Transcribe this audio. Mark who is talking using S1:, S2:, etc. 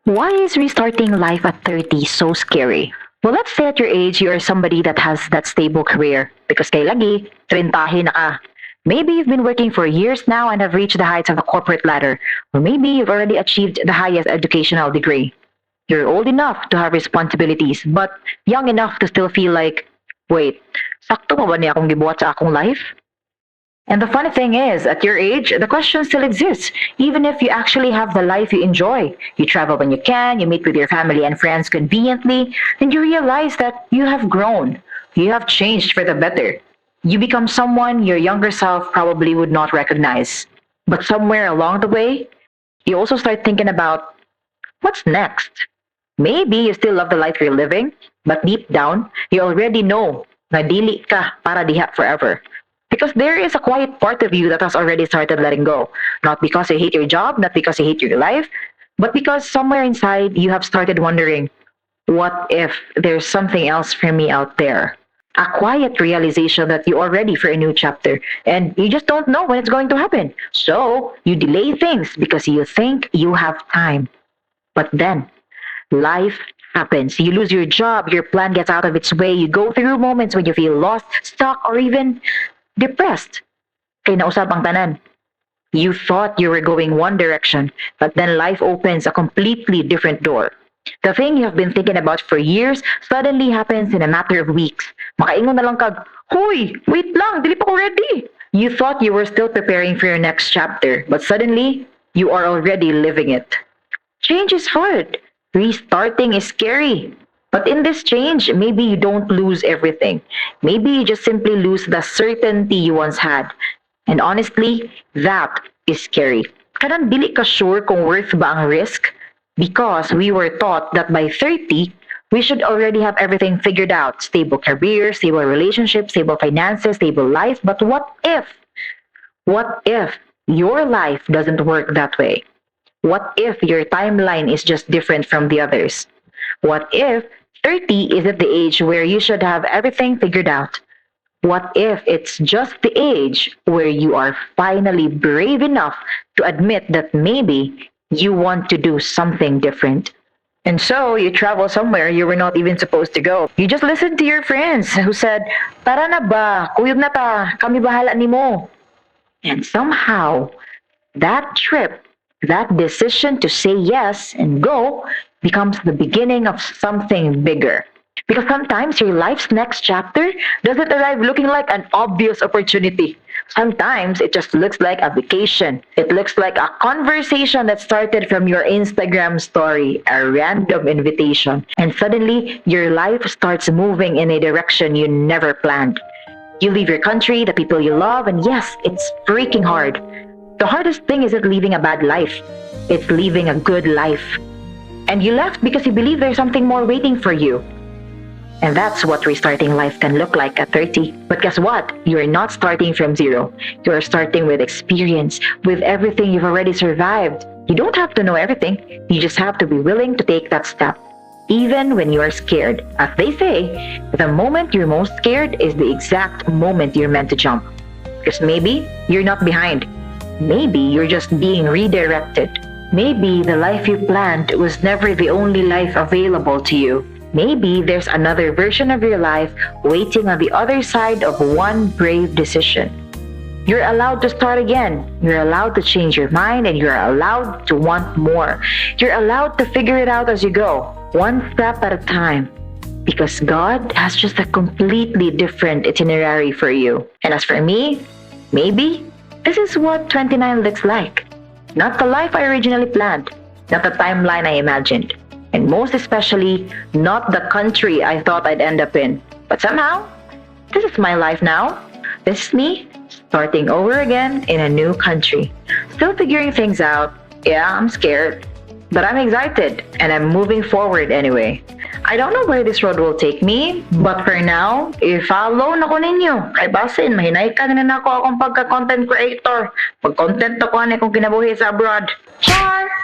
S1: Why is restarting life at 30 so scary? Well, let's say at your age, you are somebody that has that stable career. Because kay lagi, 30 na ka. Maybe you've been working for years now and have reached the heights of the corporate ladder. Or maybe you've already achieved the highest educational degree. You're old enough to have responsibilities, but young enough to still feel like, wait, sakto pa ba niya akong gibuhat sa akong life? And the funny thing is, at your age, the question still exists, even if you actually have the life you enjoy. You travel when you can, you meet with your family and friends conveniently, and you realize that you have grown. You have changed for the better. You become someone your younger self probably would not recognize. But somewhere along the way, you also start thinking about what's next. Maybe you still love the life you're living, but deep down, you already know na dili ka para diha forever. Because there is a quiet part of you that has already started letting go. Not because you hate your job, not because you hate your life, but because somewhere inside you have started wondering, what if there's something else for me out there? A quiet realization that you are ready for a new chapter and you just don't know when it's going to happen. So you delay things because you think you have time. But then life happens. You lose your job, your plan gets out of its way, you go through moments when you feel lost, stuck, or even depressed. Kay nausap ang tanan. You thought you were going one direction, but then life opens a completely different door. The thing you have been thinking about for years suddenly happens in a matter of weeks. Makaingon na lang kag, Hoy, wait lang, dili pa ko ready. You thought you were still preparing for your next chapter, but suddenly, you are already living it. Change is hard. Restarting is scary. But in this change, maybe you don't lose everything. Maybe you just simply lose the certainty you once had. And honestly, that is scary. Kanang dili ka sure kung worth ba ang risk? Because we were taught that by 30, we should already have everything figured out. Stable career, stable relationships, stable finances, stable life. But what if? What if your life doesn't work that way? What if your timeline is just different from the others? What if 30 isn't the age where you should have everything figured out? What if it's just the age where you are finally brave enough to admit that maybe you want to do something different? And so you travel somewhere you were not even supposed to go. You just listened to your friends who said, Tara na ba, kuyog na ta, kami bahala ni mo. And somehow, that trip, that decision to say yes and go becomes the beginning of something bigger. Because sometimes your life's next chapter doesn't arrive looking like an obvious opportunity. Sometimes it just looks like a vacation. It looks like a conversation that started from your Instagram story, a random invitation. And suddenly, your life starts moving in a direction you never planned. You leave your country, the people you love, and yes, it's freaking hard. The hardest thing isn't leaving a bad life. It's leaving a good life. And you left because you believe there's something more waiting for you. And that's what restarting life can look like at 30. But guess what? You're not starting from zero. You're starting with experience, with everything you've already survived. You don't have to know everything. You just have to be willing to take that step. Even when you're scared. As they say, the moment you're most scared is the exact moment you're meant to jump. Because maybe you're not behind. Maybe you're just being redirected. Maybe the life you planned was never the only life available to you. Maybe there's another version of your life waiting on the other side of one brave decision. You're allowed to start again. You're allowed to change your mind and you're allowed to want more. You're allowed to figure it out as you go, one step at a time. Because God has just a completely different itinerary for you. And as for me, maybe this is what 29 looks like. Not the life I originally planned, not the timeline I imagined, and most especially, not the country I thought I'd end up in. But somehow, this is my life now. This is me, starting over again in a new country. Still figuring things out. Yeah, I'm scared, but I'm excited, and I'm moving forward anyway. I don't know where this road will take me, but for now, i-follow na ko ninyo. Kay basin, mahinay ka na ako akong pagka-content creator. Pag-content ako na kung kinabuhi sa abroad. Char!